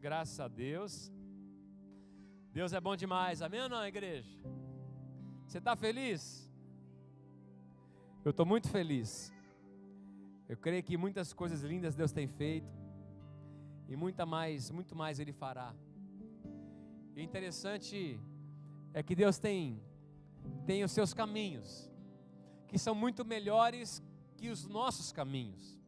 graças a Deus. Deus é bom demais, amém ou não, igreja? Você está feliz? Eu estou muito feliz. Eu creio que muitas coisas lindas Deus tem feito e muito mais Ele fará. E o interessante é que Deus tem os seus caminhos, que são muito melhores que os nossos caminhos.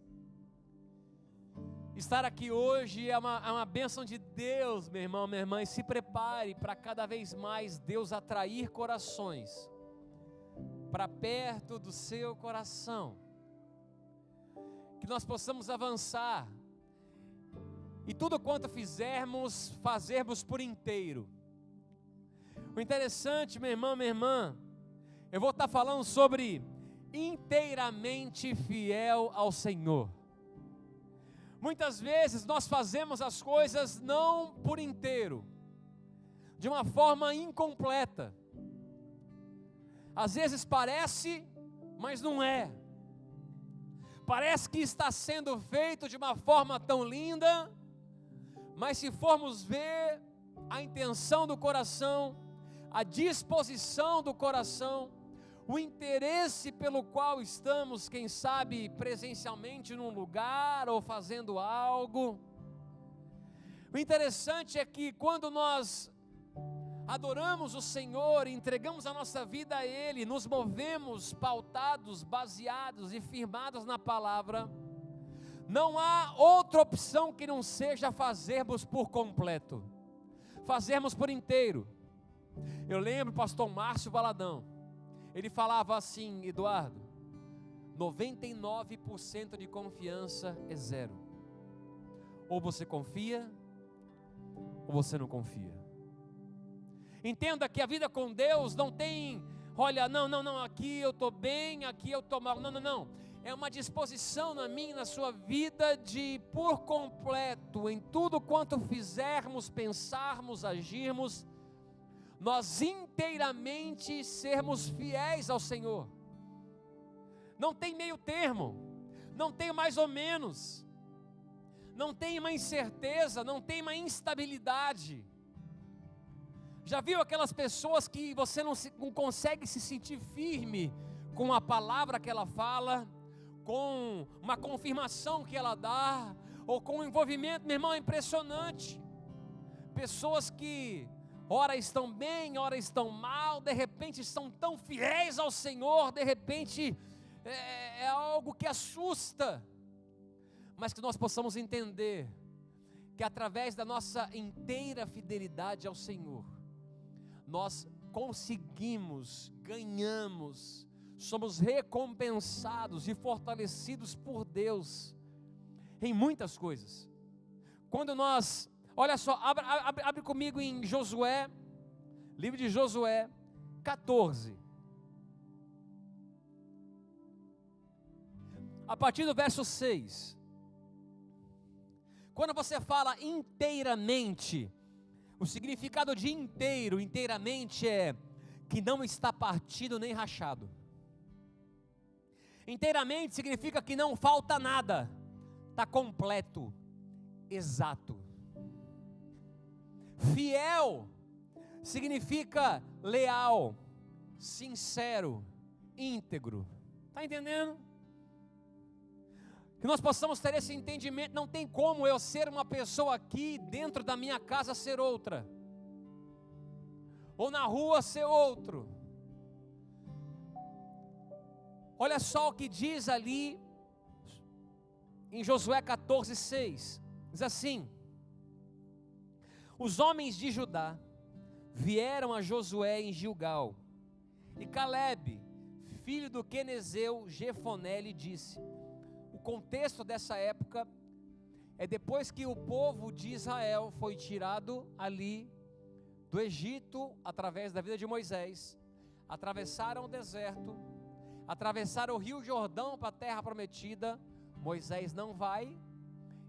Estar aqui hoje é uma bênção de Deus, meu irmão, minha irmã, e se prepare para cada vez mais Deus atrair corações para perto do seu coração, que nós possamos avançar, e tudo quanto fazermos por inteiro. O interessante, meu irmão, minha irmã, eu vou estar falando sobre inteiramente fiel ao Senhor. Muitas vezes nós fazemos as coisas não por inteiro, de uma forma incompleta. Às vezes parece, mas não é. Parece que está sendo feito de uma forma tão linda, mas se formos ver a intenção do coração, a disposição do coração, o interesse pelo qual estamos, quem sabe, presencialmente num lugar ou fazendo algo. O interessante é que quando nós adoramos o Senhor, entregamos a nossa vida a Ele, nos movemos pautados, baseados e firmados na palavra, não há outra opção que não seja fazermos por completo, fazermos por inteiro. Eu lembro o pastor Márcio Valadão, ele falava assim: Eduardo, 99% de confiança é zero. Ou você confia, ou você não confia. Entenda que a vida com Deus não tem, olha, não, aqui eu estou bem, aqui eu estou mal. Não. É uma disposição na minha e na sua vida de, por completo, em tudo quanto fizermos, pensarmos, agirmos, nós inteiramente sermos fiéis ao Senhor. Não tem meio termo, não tem mais ou menos, não tem uma incerteza, não tem uma instabilidade. Já viu aquelas pessoas que você não consegue se sentir firme com a palavra que ela fala, com uma confirmação que ela dá, ou com um envolvimento, meu irmão, é impressionante. Pessoas que ora estão bem, ora estão mal, de repente são tão fiéis ao Senhor, de repente é algo que assusta, mas que nós possamos entender que através da nossa inteira fidelidade ao Senhor, nós conseguimos, ganhamos, somos recompensados e fortalecidos por Deus em muitas coisas. Quando nós, olha só, abre comigo em Josué, livro de Josué 14, a partir do verso 6. Quando você fala inteiramente, o significado de inteiro, inteiramente, é que não está partido nem rachado. Inteiramente significa que não falta nada, está completo, exato. Fiel significa leal, sincero, íntegro. Está entendendo? Que nós possamos ter esse entendimento. Não tem como eu ser uma pessoa aqui dentro da minha casa ser outra, ou na rua ser outro. Olha só o que diz ali em Josué 14, 6. Diz assim: os homens de Judá vieram a Josué em Gilgal, e Calebe, filho do quenezeu Jefoné, lhe disse. O contexto dessa época é depois que o povo de Israel foi tirado ali do Egito, através da vida de Moisés, atravessaram o deserto, atravessaram o rio Jordão para a terra prometida. Moisés não vai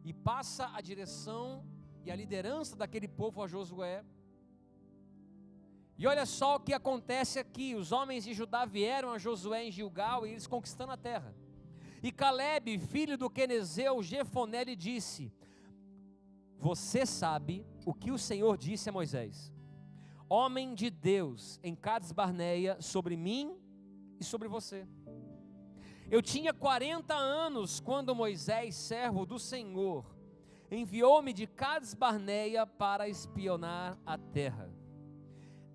e passa a direção e a liderança daquele povo a Josué. E olha só o que acontece aqui: os homens de Judá vieram a Josué em Gilgal, e eles conquistando a terra. E Calebe, filho do quenezeu Jefoné, lhe disse: você sabe o que o Senhor disse a Moisés, homem de Deus, em Cades Barneia, sobre mim e sobre você. Eu tinha 40 anos quando Moisés, servo do Senhor, enviou-me de Cades Barneia para espionar a terra.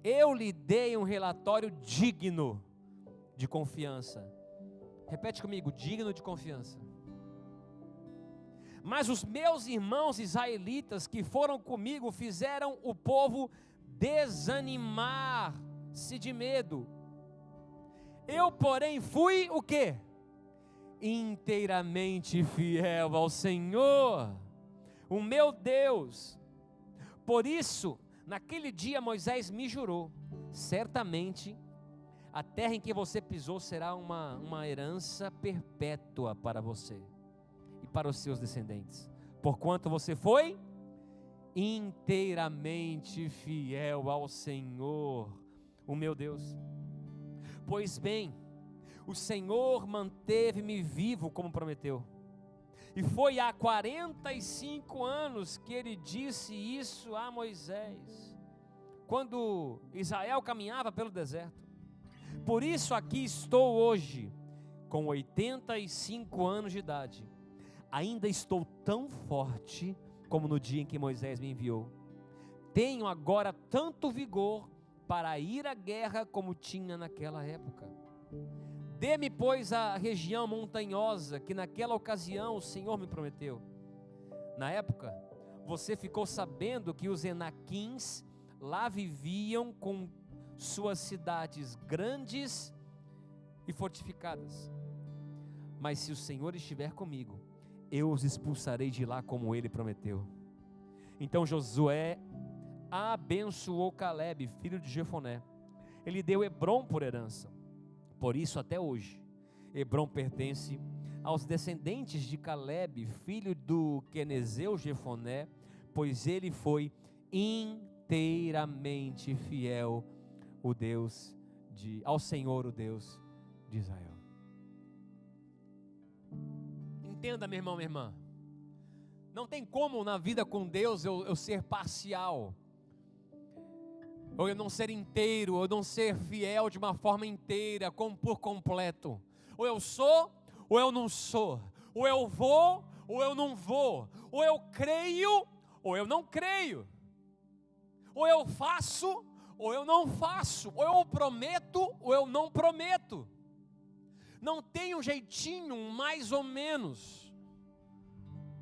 Eu lhe dei um relatório digno de confiança. Repete comigo, digno de confiança. Mas os meus irmãos israelitas que foram comigo fizeram o povo desanimar-se de medo. Eu, porém, fui o quê? Inteiramente fiel ao Senhor, o meu Deus. Por isso, naquele dia Moisés me jurou, certamente a terra em que você pisou será uma herança perpétua para você e para os seus descendentes, porquanto você foi inteiramente fiel ao Senhor, o meu Deus. Pois bem, o Senhor manteve-me vivo como prometeu, e foi há 45 anos que ele disse isso a Moisés, quando Israel caminhava pelo deserto. Por isso aqui estou hoje, com 85 anos de idade, ainda estou tão forte como no dia em que Moisés me enviou. Tenho agora tanto vigor para ir à guerra como tinha naquela época. Dê-me, pois, a região montanhosa que naquela ocasião o Senhor me prometeu. Na época, você ficou sabendo que os Enaquins lá viviam com suas cidades grandes e fortificadas. Mas se o Senhor estiver comigo, eu os expulsarei de lá como ele prometeu. Então Josué abençoou Calebe, filho de Jefoné. Ele deu Hebrom por herança. Por isso até hoje Hebrom pertence aos descendentes de Calebe, filho do quenezeu Jefoné, pois ele foi inteiramente fiel ao Senhor, o Deus de Israel. Entenda, meu irmão, minha irmã, não tem como na vida com Deus eu ser parcial, ou eu não ser inteiro, ou eu não ser fiel de uma forma inteira, por completo. Ou eu sou, ou eu não sou. Ou eu vou, ou eu não vou. Ou eu creio, ou eu não creio. Ou eu faço, ou eu não faço. Ou eu prometo, ou eu não prometo. Não tem um jeitinho, mais ou menos.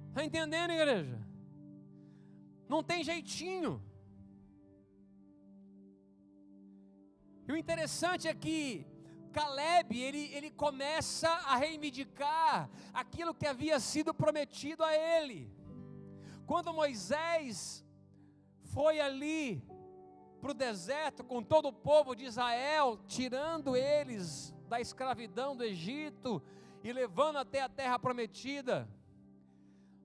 Está entendendo, igreja? Não tem jeitinho. E o interessante é que Calebe, ele começa a reivindicar aquilo que havia sido prometido a ele. Quando Moisés foi ali para o deserto com todo o povo de Israel, tirando eles da escravidão do Egito e levando até a terra prometida,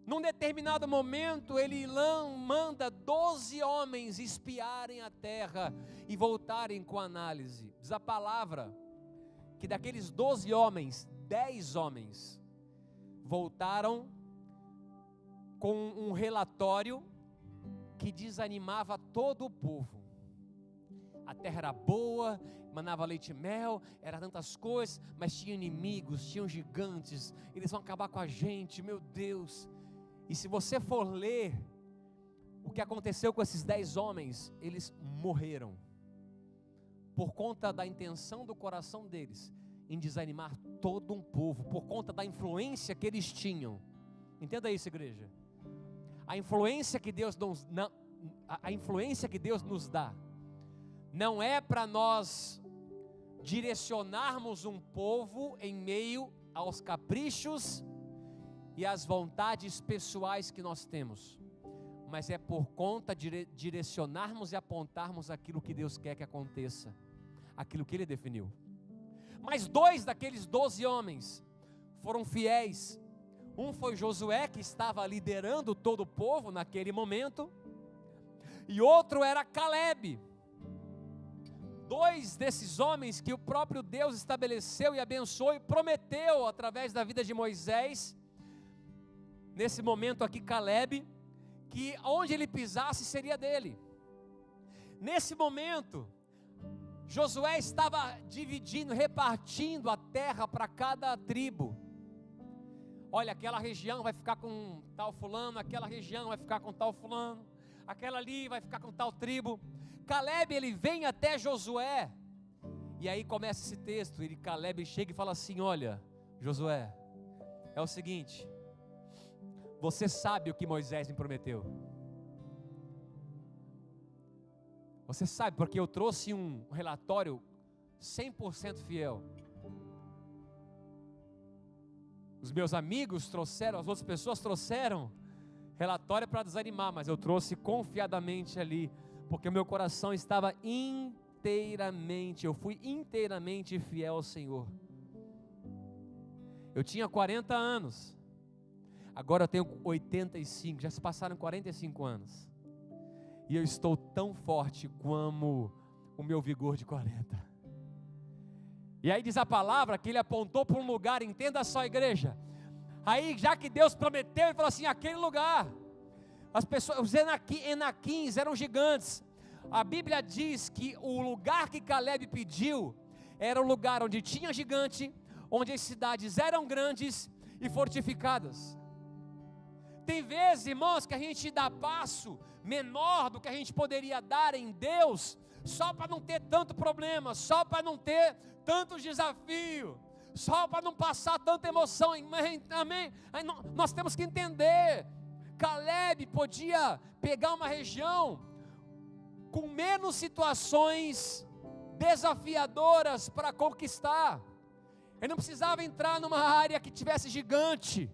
num determinado momento ele manda 12 homens espiarem a terra e voltarem com análise. Diz a palavra que daqueles 12 homens, 10 homens voltaram com um relatório que desanimava todo o povo. A terra era boa, manava leite e mel, era tantas coisas, mas tinha inimigos, tinham gigantes, eles vão acabar com a gente, meu Deus. E se você for ler o que aconteceu com esses 10 homens, eles morreram, por conta da intenção do coração deles, em desanimar todo um povo, por conta da influência que eles tinham. Entenda isso, igreja. A influência que Deus nos dá, não é para nós direcionarmos um povo em meio aos caprichos e às vontades pessoais que nós temos, mas é por conta de direcionarmos e apontarmos aquilo que Deus quer que aconteça, aquilo que Ele definiu. Mas 2 daqueles 12 homens foram fiéis. Um foi Josué, que estava liderando todo o povo naquele momento, e outro era Calebe. 2 desses homens que o próprio Deus estabeleceu e abençoou e prometeu através da vida de Moisés. Nesse momento aqui, Calebe, que onde ele pisasse seria dele. Nesse momento, Josué estava dividindo, repartindo a terra para cada tribo. Olha, aquela região vai ficar com tal fulano, aquela região vai ficar com tal fulano, aquela ali vai ficar com tal tribo. Caleb, ele vem até Josué, e aí começa esse texto, Caleb chega e fala assim: olha, Josué, é o seguinte, você sabe o que Moisés me prometeu. Você sabe, porque eu trouxe um relatório 100% fiel. Os meus amigos trouxeram, as outras pessoas trouxeram relatório para desanimar, mas eu trouxe confiadamente ali, porque o meu coração estava eu fui inteiramente fiel ao Senhor. Eu tinha 40 anos, agora eu tenho 85, já se passaram 45 anos. E eu estou tão forte como o meu vigor de 40. E aí diz a palavra que ele apontou para um lugar, entenda só, igreja. Aí já que Deus prometeu, ele falou assim: aquele lugar, as pessoas, os Enaquins eram gigantes. A Bíblia diz que o lugar que Caleb pediu era o lugar onde tinha gigante, onde as cidades eram grandes e fortificadas. Tem vezes, irmãos, que a gente dá passo menor do que a gente poderia dar em Deus, só para não ter tanto problema, só para não ter tantos desafios, só para não passar tanta emoção. Amém? Nós temos que entender, Caleb podia pegar uma região com menos situações desafiadoras para conquistar. Ele não precisava entrar numa área que tivesse gigante,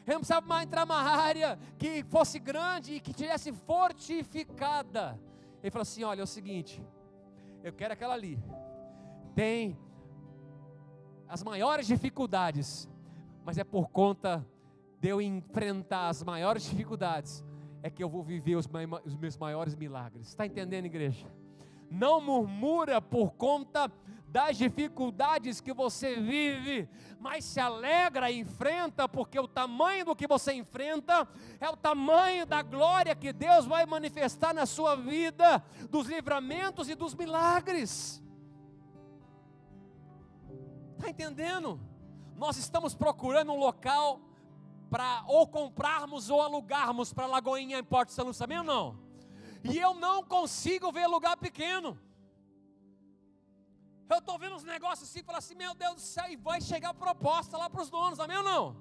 ele não precisava entrar numa área que fosse grande e que tivesse fortificada. Ele falou assim: olha, é o seguinte, eu quero aquela ali, tem as maiores dificuldades, mas é por conta de eu enfrentar as maiores dificuldades, é que eu vou viver os meus maiores milagres. Está entendendo, igreja? Não murmura por conta das dificuldades que você vive, mas se alegra e enfrenta, porque o tamanho do que você enfrenta é o tamanho da glória que Deus vai manifestar na sua vida, dos livramentos e dos milagres. Está entendendo? Nós estamos procurando um local para ou comprarmos ou alugarmos para Lagoinha em Porto São Luís, amém ou não? E eu não consigo ver lugar pequeno. Eu estou vendo uns negócios assim, falo assim: meu Deus do céu, e vai chegar proposta lá para os donos, amém ou não?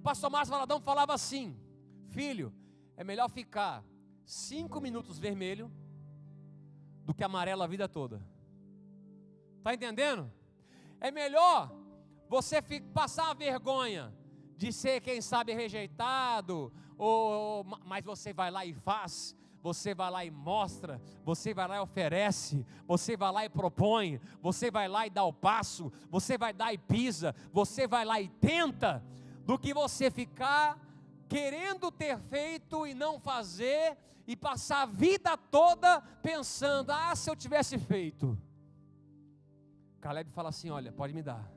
Pastor Márcio Valadão falava assim: filho, é melhor ficar 5 minutos vermelho do que amarelo a vida toda. Está entendendo? É melhor você passar a vergonha de ser, quem sabe, rejeitado, mas você vai lá e faz, você vai lá e mostra, você vai lá e oferece, você vai lá e propõe, você vai lá e dá o passo, você vai lá e pisa, você vai lá e tenta, do que você ficar querendo ter feito e não fazer, e passar a vida toda pensando: ah, se eu tivesse feito. Caleb fala assim: olha, pode me dar.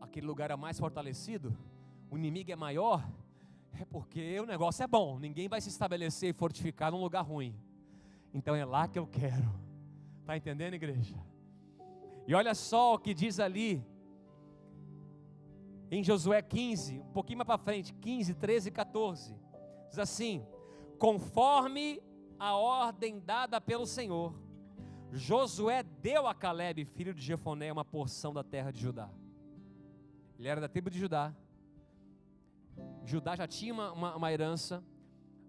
Aquele lugar é mais fortalecido, o inimigo é maior, é porque o negócio é bom, ninguém vai se estabelecer e fortificar num lugar ruim. Então é lá que eu quero. Está entendendo, igreja? E olha só o que diz ali em Josué 15, um pouquinho mais para frente, 15, 13 e 14. Diz assim: conforme a ordem dada pelo Senhor, Josué deu a Caleb, filho de Jefoné, uma porção da terra de Judá. Ele era da tribo de Judá. Judá já tinha uma herança,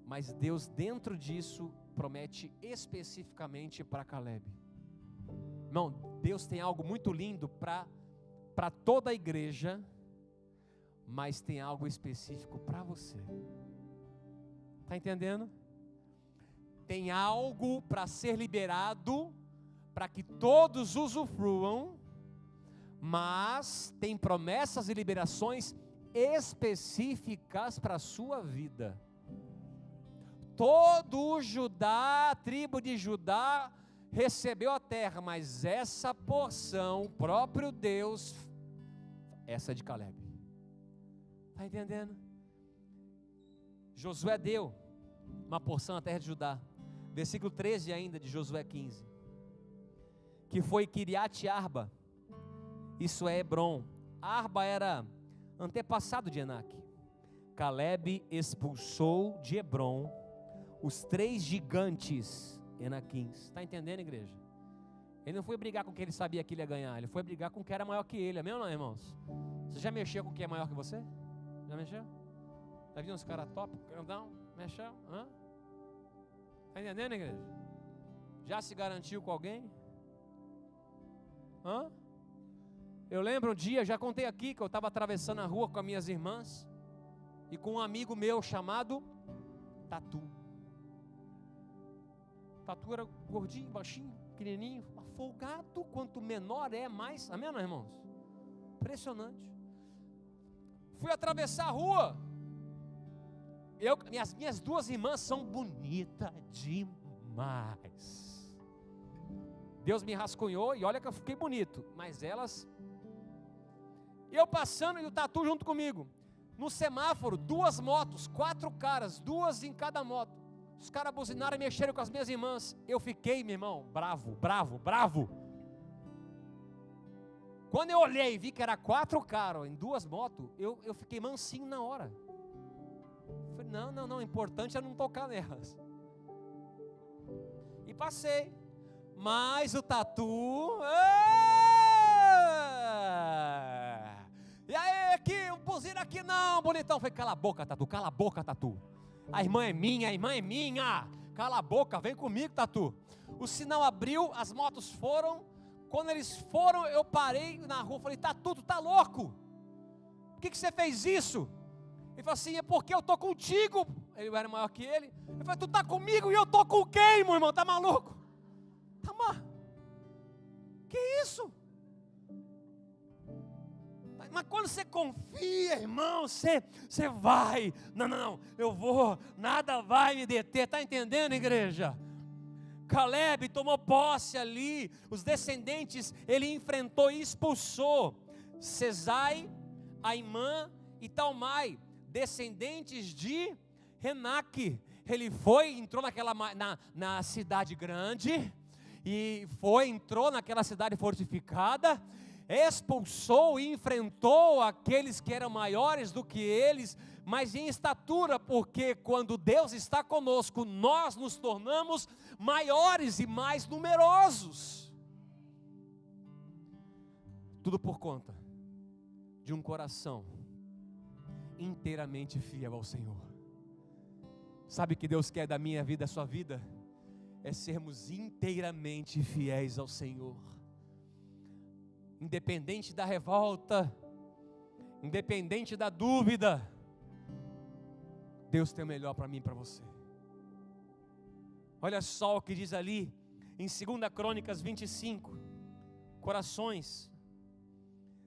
mas Deus dentro disso promete especificamente para Caleb. Irmão, Deus tem algo muito lindo para toda a igreja, mas tem algo específico para você. Está entendendo? Tem algo para ser liberado, para que todos usufruam, mas tem promessas e liberações específicas para a sua vida. Todo Judá, a tribo de Judá, recebeu a terra, mas essa porção, o próprio Deus, essa é de Caleb. Está entendendo? Josué deu uma porção à terra de Judá. Versículo 13 ainda de Josué 15. Que foi Kiriat Arba, isso é Hebron. Arba era antepassado de Enaque. Caleb expulsou de Hebron os 3 gigantes enaquins. Está entendendo, igreja? Ele não foi brigar com quem ele sabia que ele ia ganhar, ele foi brigar com quem era maior que ele. Amém ou não, irmãos? Você já mexeu com quem é maior que você? Já mexeu? Já viu uns caras top, grandão? Mexeu? Está entendendo, igreja? Já se garantiu com alguém? Eu lembro um dia, já contei aqui, que eu estava atravessando a rua com as minhas irmãs e com um amigo meu chamado Tatu. Tatu era gordinho, baixinho, pequenininho, folgado. Quanto menor é, mais. Amém, não, irmãos? Impressionante. Fui atravessar a rua. Minhas 2 irmãs são bonitas demais. Deus me rascunhou e olha que eu fiquei bonito. Mas elas... Eu passando e o Tatu junto comigo. No semáforo, 2 motos, 4 caras, 2 em cada moto. Os caras buzinaram e mexeram com as minhas irmãs. Eu fiquei, meu irmão, bravo. Quando eu olhei e vi que era 4 caras em 2 motos, eu fiquei mansinho na hora. Falei, não, o importante é não tocar nelas. E passei. Mas o Tatu... E aí, aqui, buzina aqui não, bonitão. Falei, cala a boca, Tatu. A irmã é minha. Cala a boca, vem comigo, Tatu. O sinal abriu, as motos foram. Quando eles foram, eu parei na rua. Falei, Tatu, tu tá louco? Por que você fez isso? Ele falou assim, é porque eu tô contigo. Ele era maior que ele. Ele falou, tu tá comigo e eu tô com quem, meu irmão? Tá maluco? Que isso? Mas quando você confia, irmão, você vai. Não, eu vou, nada vai me deter. Está entendendo, igreja? Caleb tomou posse ali. Os descendentes, ele enfrentou e expulsou Sesai, Aimã e Talmai, descendentes de Renaque. Ele entrou na cidade grande, e entrou naquela cidade fortificada, expulsou e enfrentou aqueles que eram maiores do que eles, mas em estatura, porque quando Deus está conosco, nós nos tornamos maiores e mais numerosos. Tudo por conta de um coração inteiramente fiel ao Senhor. Sabe o que Deus quer da minha vida, da sua vida? É sermos inteiramente fiéis ao Senhor. Independente da revolta, independente da dúvida, Deus tem o melhor para mim e para você. Olha só o que diz ali em 2 Crônicas 25, corações.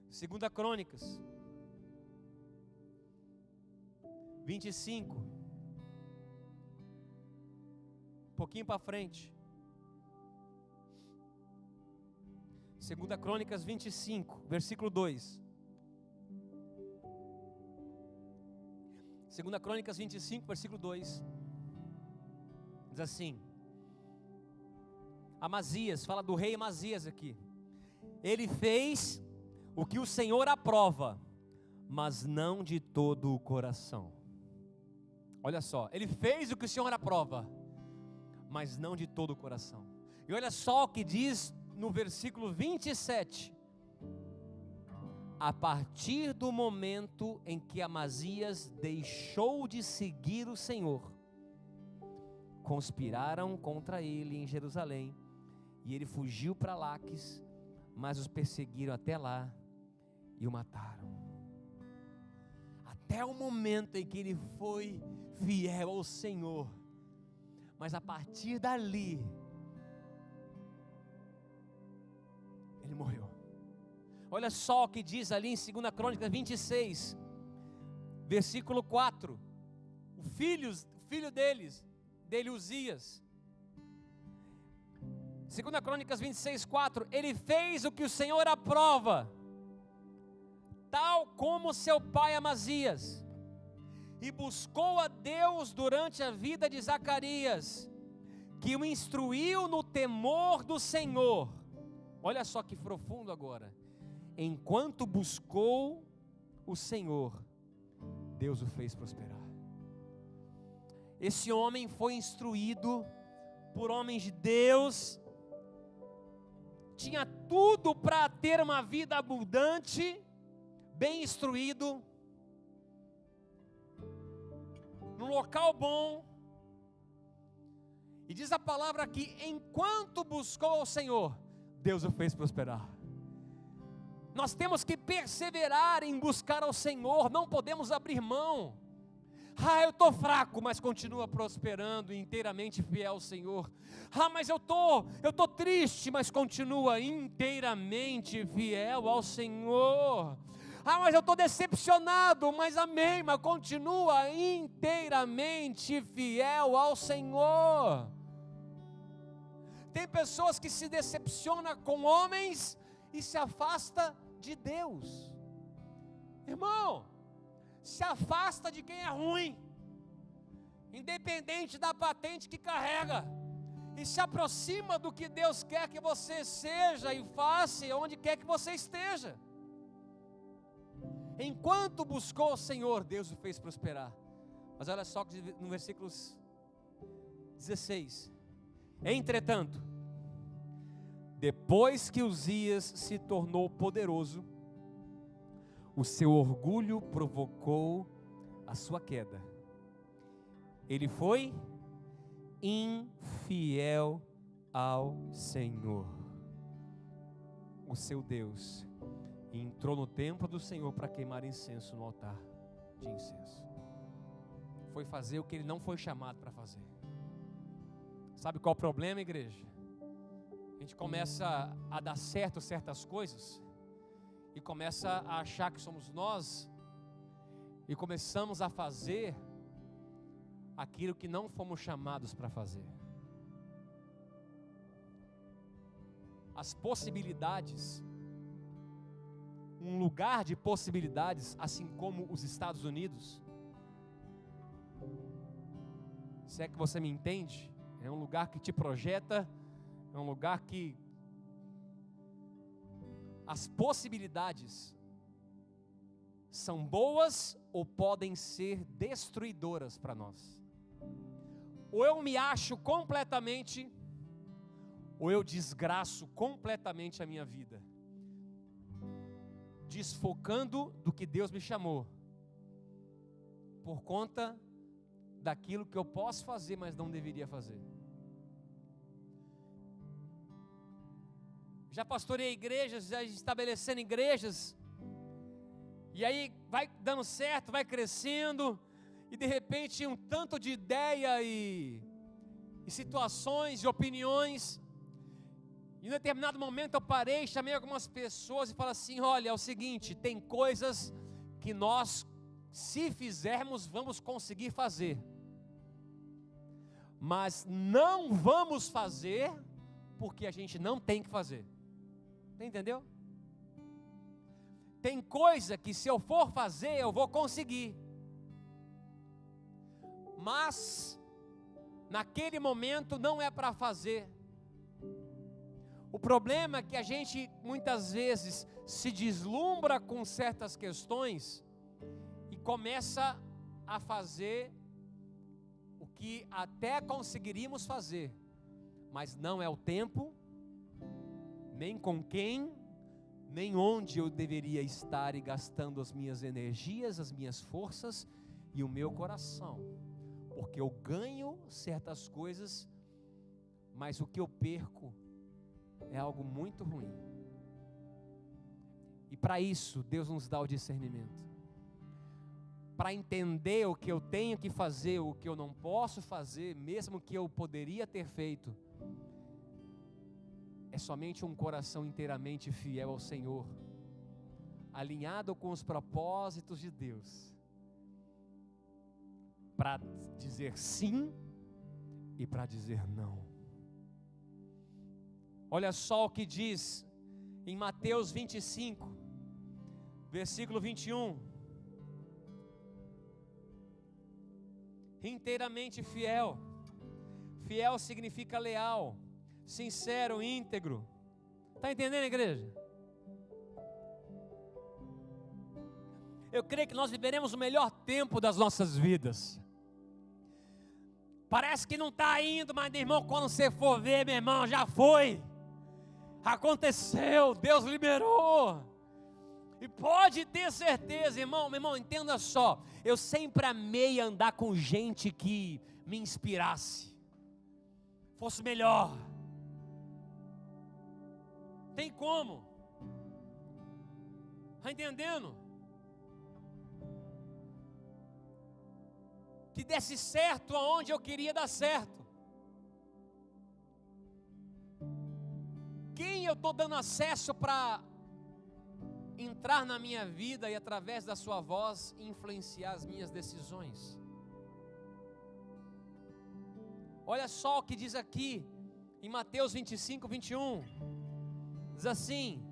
2 Crônicas 25, um pouquinho para frente. 2 Crônicas 25, versículo 2. 2 Crônicas 25, versículo 2. Diz assim: Amazias, fala do rei Amazias aqui. Ele fez o que o Senhor aprova, mas não de todo o coração. Olha só, ele fez o que o Senhor aprova, mas não de todo o coração. E olha só o que diz no versículo 27. A partir do momento em que Amazias deixou de seguir o Senhor, conspiraram contra ele em Jerusalém, e ele fugiu para Laques, mas os perseguiram até lá e o mataram. Até o momento em que ele foi fiel ao Senhor, mas a partir dali ele morreu. Olha só o que diz ali em 2 Crônicas 26, versículo 4. O filho dele Uzias. 2 Crônicas 26, 4. Ele fez o que o Senhor aprova, tal como seu pai Amazias, e buscou a Deus durante a vida de Zacarias, que o instruiu no temor do Senhor. Olha só que profundo agora. Enquanto buscou o Senhor, Deus o fez prosperar. Esse homem foi instruído por homens de Deus, tinha tudo para ter uma vida abundante, bem instruído, num local bom. E diz a palavra que enquanto buscou ao Senhor, Deus o fez prosperar. Nós temos que perseverar em buscar ao Senhor, não podemos abrir mão. Eu estou fraco, mas continua prosperando, inteiramente fiel ao Senhor. Mas eu tô triste, mas continua inteiramente fiel ao Senhor. Mas eu estou decepcionado, mas amém, mas continua inteiramente fiel ao Senhor. Tem pessoas que se decepcionam com homens e se afasta de Deus. Irmão, se afasta de quem é ruim, independente da patente que carrega, e se aproxima do que Deus quer que você seja e faça onde quer que você esteja. Enquanto buscou o Senhor, Deus o fez prosperar. Mas olha só que no versículo 16: entretanto, depois que Uzias se tornou poderoso, o seu orgulho provocou a sua queda. Ele foi infiel ao Senhor, o seu Deus, e entrou no templo do Senhor para queimar incenso no altar de incenso. Foi fazer o que ele não foi chamado para fazer. Sabe qual é o problema, igreja? A gente começa a dar certo certas coisas e começa a achar que somos nós, e começamos a fazer aquilo que não fomos chamados para fazer. As possibilidades, um lugar de possibilidades, assim como os Estados Unidos, se é que você me entende, é um lugar que te projeta, é um lugar que as possibilidades são boas ou podem ser destruidoras para nós. Ou eu me acho completamente, ou eu desgraço completamente a minha vida, desfocando do que Deus me chamou, por conta daquilo que eu posso fazer, mas não deveria fazer. Já pastorei igrejas, já estabelecendo igrejas, e aí vai dando certo, vai crescendo, e de repente um tanto de ideia e situações e opiniões, e em um determinado momento eu parei, chamei algumas pessoas e falei assim: olha, é o seguinte, tem coisas que nós, se fizermos, vamos conseguir fazer, mas não vamos fazer porque a gente não tem que fazer. Entendeu? Tem coisa que se eu for fazer, eu vou conseguir, mas naquele momento não é para fazer. O problema é que a gente muitas vezes se deslumbra com certas questões e começa a fazer o que até conseguiríamos fazer, mas não é o tempo, nem com quem, nem onde eu deveria estar e gastando as minhas energias, as minhas forças e o meu coração, porque eu ganho certas coisas, mas o que eu perco é algo muito ruim. E para isso Deus nos dá o discernimento, para entender o que eu tenho que fazer, o que eu não posso fazer, mesmo que eu poderia ter feito. É somente um coração inteiramente fiel ao Senhor, alinhado com os propósitos de Deus, para dizer sim e para dizer não. Olha só o que diz em Mateus 25, versículo 21. inteiramente fiel. Fiel significa leal, sincero, íntegro. Está entendendo, igreja? Eu creio que nós viveremos o melhor tempo das nossas vidas. Parece que não está indo, mas, meu irmão, quando você for ver, meu irmão, já foi. Aconteceu, Deus liberou. E pode ter certeza, irmão, meu irmão, entenda só. Eu sempre amei andar com gente que me inspirasse, fosse melhor. Tem como? Está entendendo? Que desse certo aonde eu queria dar certo. Quem eu estou dando acesso para entrar na minha vida e através da sua voz influenciar as minhas decisões? Olha só o que diz aqui em Mateus 25, 21. Diz assim: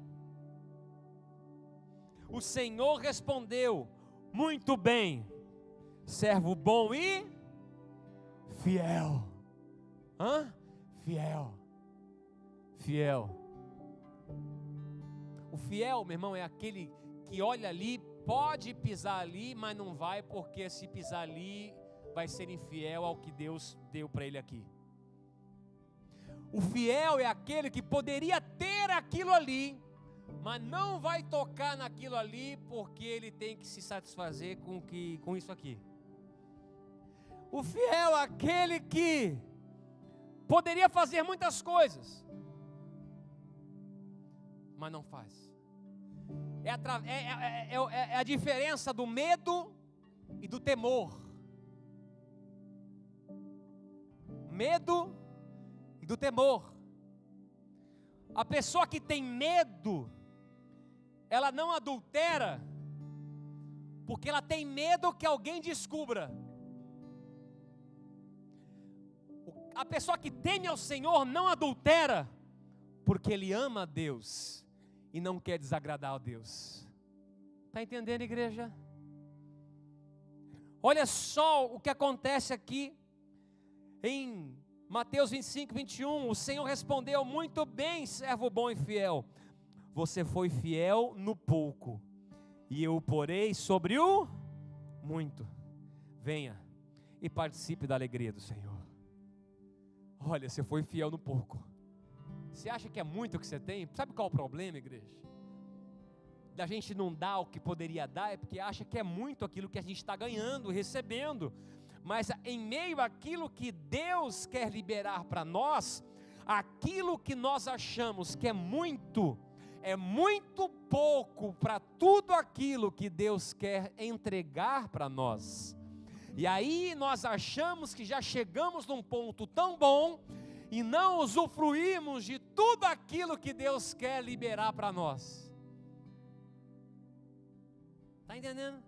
o Senhor respondeu: muito bem, servo bom e fiel. Fiel. O fiel, meu irmão, é aquele que olha ali, pode pisar ali, mas não vai, porque se pisar ali, vai ser infiel ao que Deus deu para ele aqui. O fiel é aquele que poderia ter aquilo ali, mas não vai tocar naquilo ali, porque ele tem que se satisfazer com isso aqui. O fiel é aquele que poderia fazer muitas coisas, mas não faz. É a diferença do medo e do temor. Medo e do temor. A pessoa que tem medo, ela não adultera, porque ela tem medo que alguém descubra. A pessoa que teme ao Senhor não adultera, porque ele ama a Deus e não quer desagradar a Deus. Está entendendo, igreja? Olha só o que acontece aqui em Mateus 25, 21. O Senhor respondeu: muito bem, servo bom e fiel. Você foi fiel no pouco, e eu o porei sobre o muito. Venha e participe da alegria do Senhor. Olha, você foi fiel no pouco. Você acha que é muito o que você tem? Sabe qual é o problema, igreja? Da gente não dar o que poderia dar, é porque acha que é muito aquilo que a gente está ganhando, recebendo. Mas em meio àquilo que Deus quer liberar para nós, aquilo que nós achamos que é muito pouco para tudo aquilo que Deus quer entregar para nós. E aí nós achamos que já chegamos num ponto tão bom e não usufruímos de tudo aquilo que Deus quer liberar para nós. Está entendendo?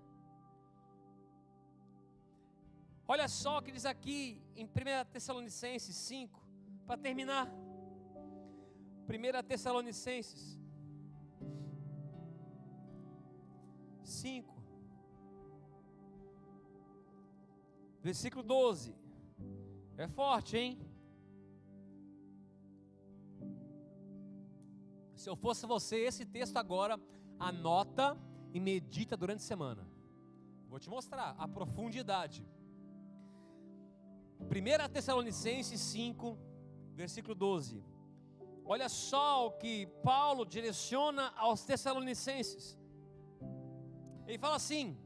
Olha só o que diz aqui em 1 Tessalonicenses 5, para terminar. 1 Tessalonicenses 5, versículo 12. É forte, hein? Se eu fosse você, esse texto agora, anota e medita durante a semana. Vou te mostrar a profundidade. 1 Tessalonicenses 5, versículo 12. Olha só o que Paulo direciona aos Tessalonicenses. Ele fala assim: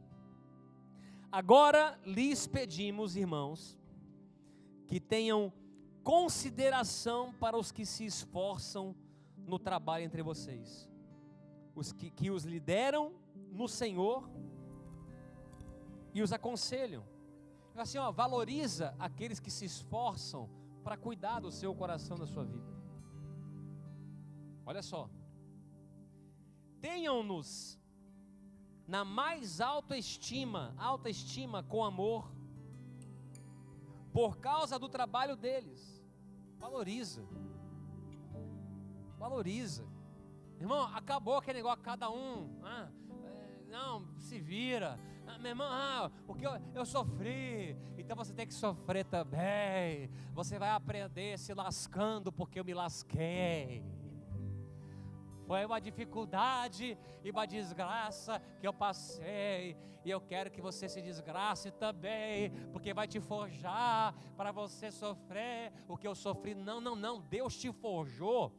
agora lhes pedimos, irmãos, que tenham consideração para os que se esforçam no trabalho entre vocês, os que os lideram no Senhor e os aconselham. Assim, valoriza aqueles que se esforçam para cuidar do seu coração, da sua vida. Olha só: tenham-nos na mais alta estima com amor, por causa do trabalho deles. Valoriza. Irmão, acabou aquele negócio, cada um, não, se vira, Meu irmão, porque eu sofri, então você tem que sofrer também. Você vai aprender se lascando, porque eu me lasquei. Foi uma dificuldade e uma desgraça que eu passei, e eu quero que você se desgrace também, porque vai te forjar para você sofrer o que eu sofri. Não, Deus te forjou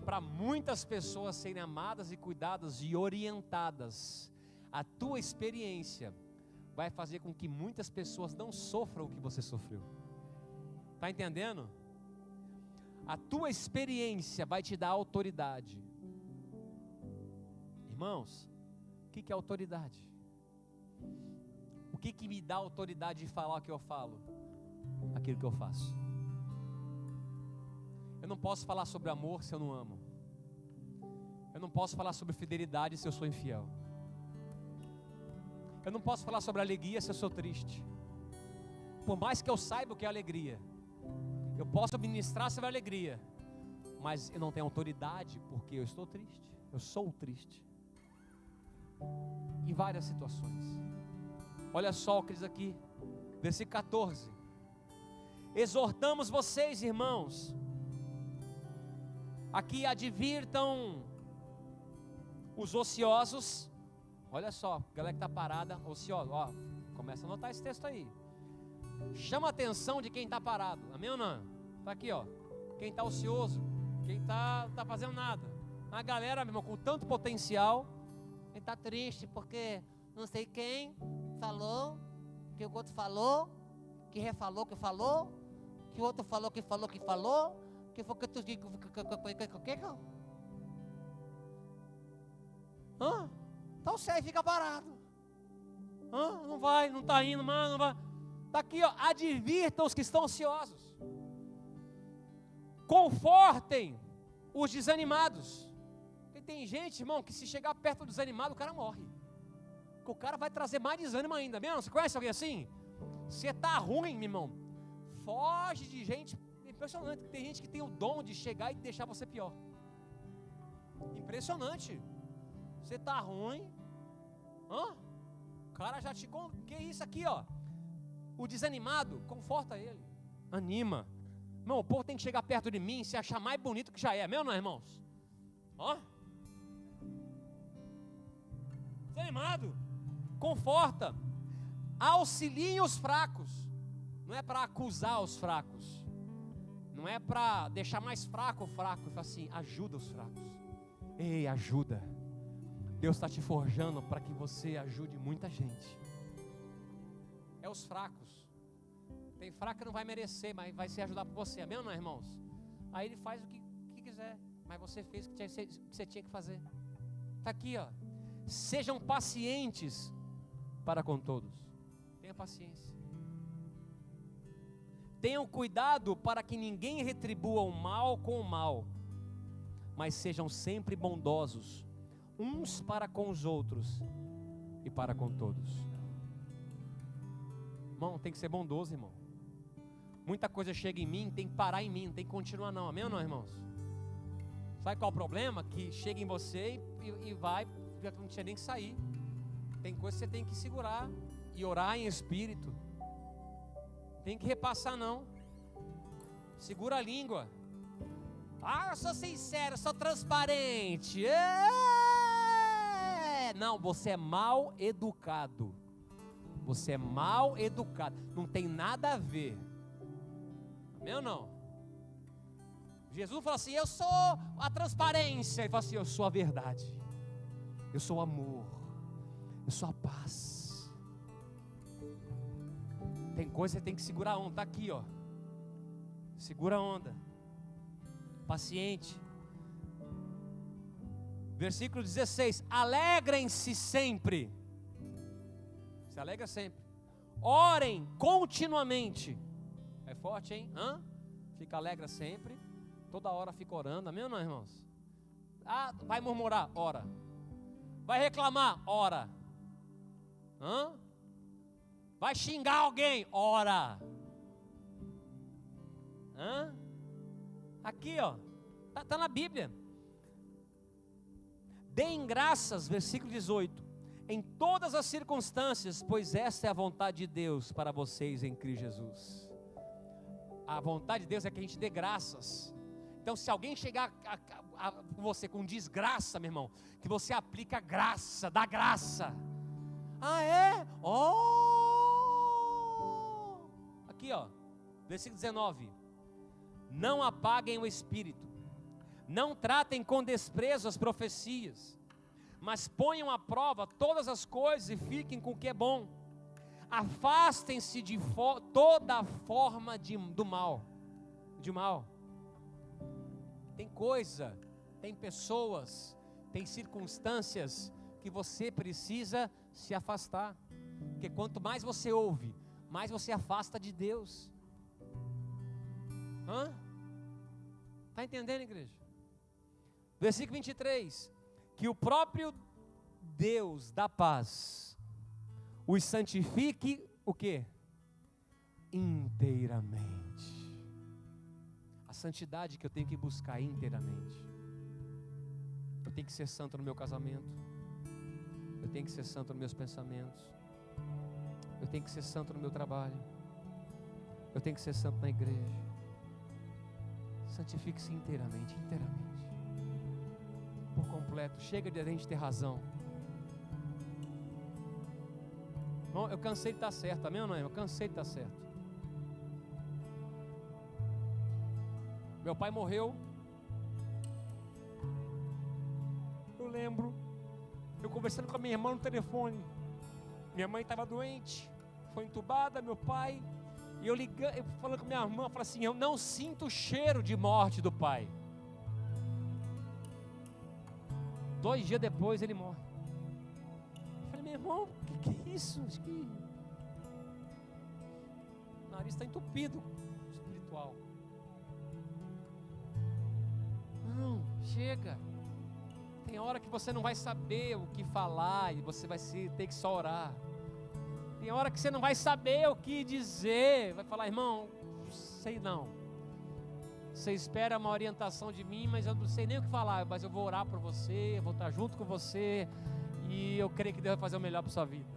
para muitas pessoas serem amadas e cuidadas e orientadas. A tua experiência vai fazer com que muitas pessoas não sofram o que você sofreu. Está entendendo? A tua experiência vai te dar autoridade. Irmãos, o que é autoridade? O que me dá autoridade de falar o que eu falo? Aquilo que eu faço. Eu não posso falar sobre amor se eu não amo. Eu não posso falar sobre fidelidade se eu sou infiel. Eu não posso falar sobre alegria se eu sou triste. Por mais que eu saiba o que é alegria, eu posso ministrar sobre alegria, mas eu não tenho autoridade porque eu estou triste. Eu sou triste. Em várias situações. Olha só o que diz aqui, versículo 14: exortamos vocês, irmãos, a que advirtam os ociosos. Olha só, galera que está parada, ocioso, ó, começa a anotar esse texto aí. Chama a atenção de quem está parado, amém ou não? Está aqui, ó, quem está ocioso, quem está fazendo nada. A galera, meu irmão, com tanto potencial, ele está triste porque não sei quem falou, que o outro falou, que refalou que falou, que o outro falou que falou que falou, que foi que tu disse que então você fica parado. Não vai, não está indo, mano, não vai. Está aqui, ó, advirtam os que estão ansiosos. Confortem os desanimados. Porque tem gente, irmão, que se chegar perto do desanimado, o cara morre. Porque o cara vai trazer mais desânimo ainda, mesmo? Você conhece alguém assim? Você está ruim, meu irmão, foge de gente. Impressionante, tem gente que tem o dom de chegar e deixar você pior. Impressionante. Você está ruim, o cara já te... Que isso aqui, ó? O desanimado, conforta ele, anima. Irmão, o povo tem que chegar perto de mim, se achar mais bonito que já é, mesmo não, irmãos? Desanimado, conforta, auxiliem os fracos. Não é para acusar os fracos, não é para deixar mais fraco o fraco. Fala assim, ajuda os fracos. Ei, ajuda. Deus está te forjando para que você ajude muita gente. É os fracos. Tem fraco que não vai merecer, mas vai se ajudar por você, amém ou não, irmãos? Aí ele faz o que quiser, mas você fez o que você tinha que fazer. Está aqui, ó. Sejam pacientes para com todos. Tenha paciência. Tenham cuidado para que ninguém retribua o mal com o mal, mas sejam sempre bondosos, uns para com os outros e para com todos. Irmão, tem que ser bondoso, irmão. Muita coisa chega em mim, tem que parar em mim, não tem que continuar não, amém ou não, irmãos? Sabe qual é o problema? Que chega em você e vai, já não tinha nem que sair. Tem coisa que você tem que segurar e orar em espírito. Tem que repassar não. Segura a língua. Eu sou sincero, sou transparente. Não, você é mal educado. Você é mal educado. Não tem nada a ver. Amém ou não? Jesus fala assim, eu sou a transparência. Ele fala assim, eu sou a verdade. Eu sou o amor. Eu sou a paz. Tem coisa que você tem que segurar a onda. Está aqui, ó. Segura a onda. Paciente. Versículo 16. Alegrem-se sempre. Se alegra sempre. Orem continuamente. É forte, hein? Fica alegre sempre. Toda hora fica orando. Amém ou não, irmãos? Vai murmurar? Ora. Vai reclamar? Ora. Vai xingar alguém? Ora. Aqui, ó. Está na Bíblia. Deem graças, versículo 18, em todas as circunstâncias, pois essa é a vontade de Deus para vocês em Cristo Jesus. A vontade de Deus é que a gente dê graças. Então, se alguém chegar a você com desgraça, meu irmão, que você aplica graça, dá graça. Ah, é? Oh! Aqui, ó, versículo 19. Não apaguem o espírito, não tratem com desprezo as profecias, mas ponham à prova todas as coisas e fiquem com o que é bom. Afastem-se de toda forma do mal. De mal. Tem coisa, tem pessoas, tem circunstâncias que você precisa se afastar. Porque quanto mais você ouve, mais você afasta de Deus. Está entendendo, igreja? Versículo 23. Que o próprio Deus da paz os santifique o quê? Inteiramente. A santidade que eu tenho que buscar inteiramente. Eu tenho que ser santo no meu casamento. Eu tenho que ser santo nos meus pensamentos. Eu tenho que ser santo no meu trabalho. Eu tenho que ser santo na igreja. Santifique-se inteiramente, inteiramente. Por completo. Chega de a gente ter razão. Irmão, eu cansei de estar certo, amém ou não? Eu cansei de estar certo. Meu pai morreu. Eu lembro, eu conversando com a minha irmã no telefone. Minha mãe estava doente, foi entubada, meu pai. E eu ligando, falando com minha irmã, falei assim: eu não sinto o cheiro de morte do pai. 2 dias depois ele morre. Eu falei: meu irmão, o que é isso? Acho que o nariz está entupido espiritual. Não, chega. Tem hora que você não vai saber o que falar e você vai ter que só orar. Tem hora que você não vai saber o que dizer. Vai falar: irmão, sei não. Você espera uma orientação de mim, mas eu não sei nem o que falar. Mas eu vou orar por você, eu vou estar junto com você. E eu creio que Deus vai fazer o melhor para a sua vida.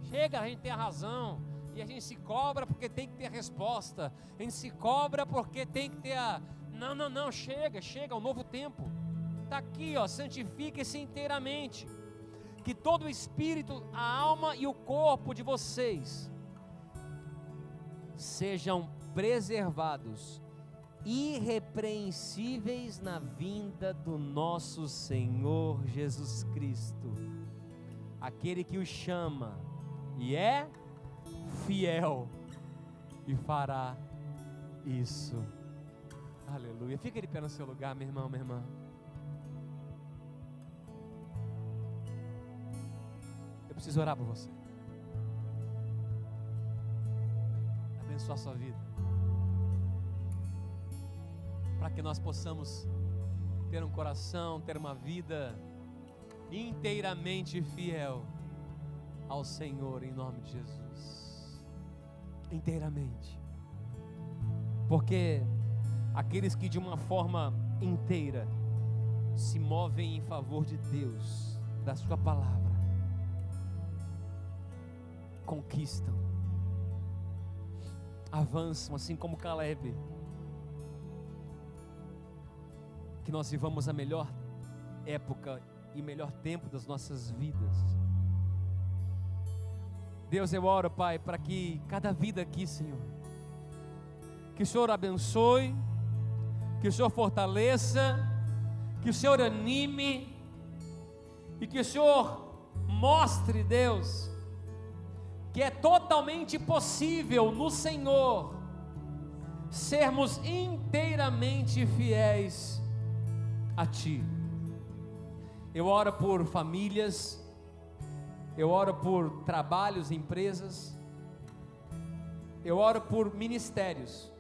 Chega, a gente tem a razão. E a gente se cobra porque tem que ter a resposta. A gente se cobra porque tem que ter a... Não, chega, um novo tempo. Está aqui, ó, santifique-se inteiramente. Que todo o espírito, a alma e o corpo de vocês sejam preservados, irrepreensíveis na vinda do nosso Senhor Jesus Cristo. Aquele que os chama e é fiel e fará isso. Aleluia. Fica de pé no seu lugar, meu irmão, minha irmã. Eu preciso orar por você. Abençoar a sua vida. Para que nós possamos ter um coração, ter uma vida inteiramente fiel ao Senhor, em nome de Jesus. Inteiramente. Porque aqueles que de uma forma inteira se movem em favor de Deus, da sua palavra, conquistam, avançam, assim como Caleb. Que nós vivamos a melhor época e melhor tempo das nossas vidas. Deus, eu oro, Pai, para que cada vida aqui, Senhor, que o Senhor abençoe, que o Senhor fortaleça, que o Senhor anime e que o Senhor mostre, Deus, que é totalmente possível no Senhor sermos inteiramente fiéis a Ti. Eu oro por famílias, eu oro por trabalhos, empresas, eu oro por ministérios,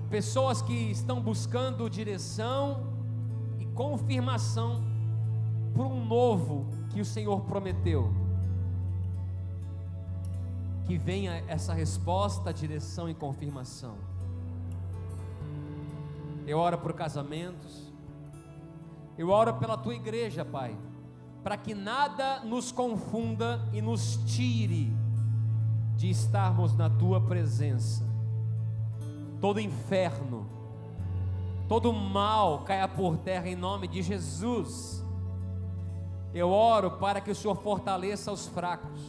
pessoas que estão buscando direção e confirmação por um novo que o Senhor prometeu. Que venha essa resposta, direção e confirmação. Eu oro por casamentos, eu oro pela Tua igreja, Pai, para que nada nos confunda e nos tire de estarmos na tua presença. Todo inferno, todo mal caia por terra em nome de Jesus. Eu oro para que o Senhor fortaleça os fracos.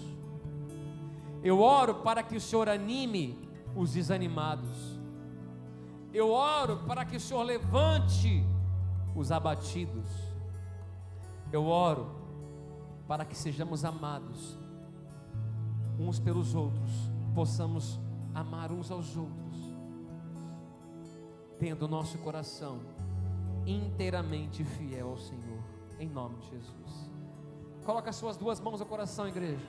Eu oro para que o Senhor anime os desanimados. Eu oro para que o Senhor levante os abatidos. Eu oro para que sejamos amados uns pelos outros, possamos amar uns aos outros, tendo o nosso coração inteiramente fiel ao Senhor, em nome de Jesus. Coloca as suas duas mãos no coração, igreja.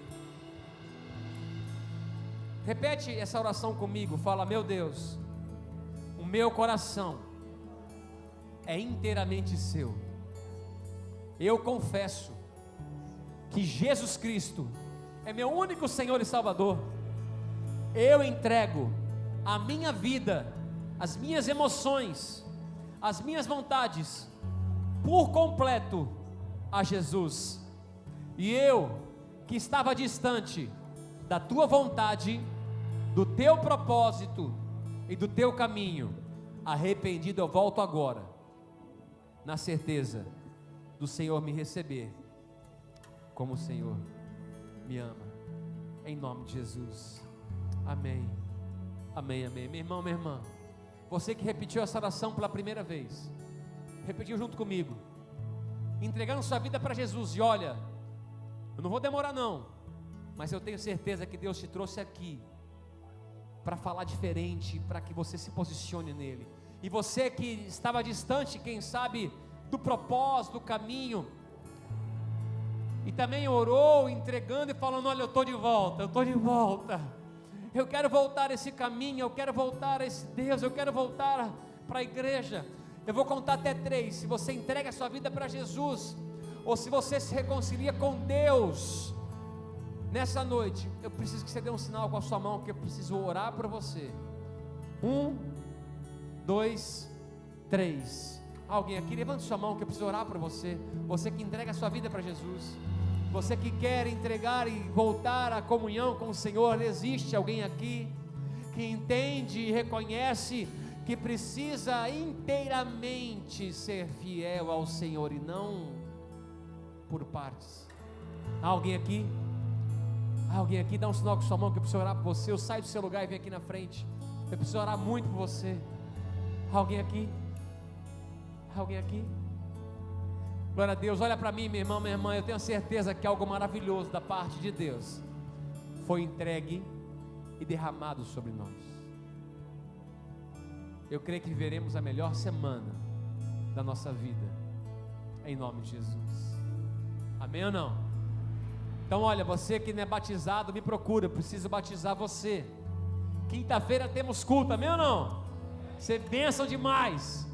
Repete essa oração comigo. Fala: meu Deus, o meu coração é inteiramente seu. Eu confesso que Jesus Cristo é meu único Senhor e Salvador. Eu entrego a minha vida, as minhas emoções, as minhas vontades por completo a Jesus. E eu, que estava distante da tua vontade, do teu propósito e do teu caminho, arrependido eu volto agora, na certeza do Senhor me receber como o Senhor me ama, em nome de Jesus. Amém, amém, amém. Meu irmão, minha irmã, você que repetiu essa oração pela primeira vez, repetiu junto comigo, entregando sua vida para Jesus. E olha, eu não vou demorar não, mas eu tenho certeza que Deus te trouxe aqui para falar diferente, para que você se posicione nele. E você que estava distante, quem sabe, do propósito, do caminho, e também orou, entregando e falando: olha, eu estou de volta, eu quero voltar a esse caminho, eu quero voltar a esse Deus, eu quero voltar para a igreja. Eu vou contar até 3, se você entrega a sua vida para Jesus, ou se você se reconcilia com Deus, nessa noite, eu preciso que você dê um sinal com a sua mão, que eu preciso orar por você. 1, 2, 3, alguém aqui, levante sua mão que eu preciso orar por você. Você que entrega a sua vida para Jesus, você que quer entregar e voltar à comunhão com o Senhor. Existe alguém aqui que entende e reconhece que precisa inteiramente ser fiel ao Senhor e não por partes? Alguém aqui? Alguém aqui? Dá um sinal com sua mão que eu preciso orar por você. Eu saio do seu lugar e venho aqui na frente, eu preciso orar muito por você. Alguém aqui? Alguém aqui? Glória a Deus. Olha para mim, meu irmão, minha irmã, eu tenho certeza que algo maravilhoso da parte de Deus foi entregue e derramado sobre nós. Eu creio que viveremos a melhor semana da nossa vida, em nome de Jesus. Amém ou não? Então olha, você que não é batizado, me procura, eu preciso batizar você. Quinta-feira temos culto, amém ou não? Você é bênção demais.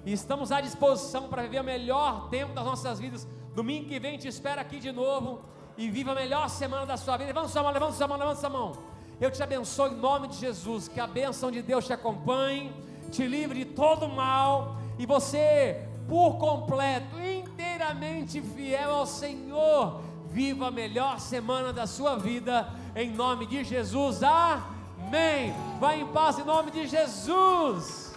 E estamos à disposição para viver o melhor tempo das nossas vidas. Domingo que vem te espero aqui de novo, e viva a melhor semana da sua vida. Levanta sua mão, levanta sua mão, levanta sua mão. Eu te abençoo em nome de Jesus, que a bênção de Deus te acompanhe, te livre de todo mal, e você, por completo, inteiramente fiel ao Senhor, viva a melhor semana da sua vida, em nome de Jesus. Amém. Vai em paz em nome de Jesus.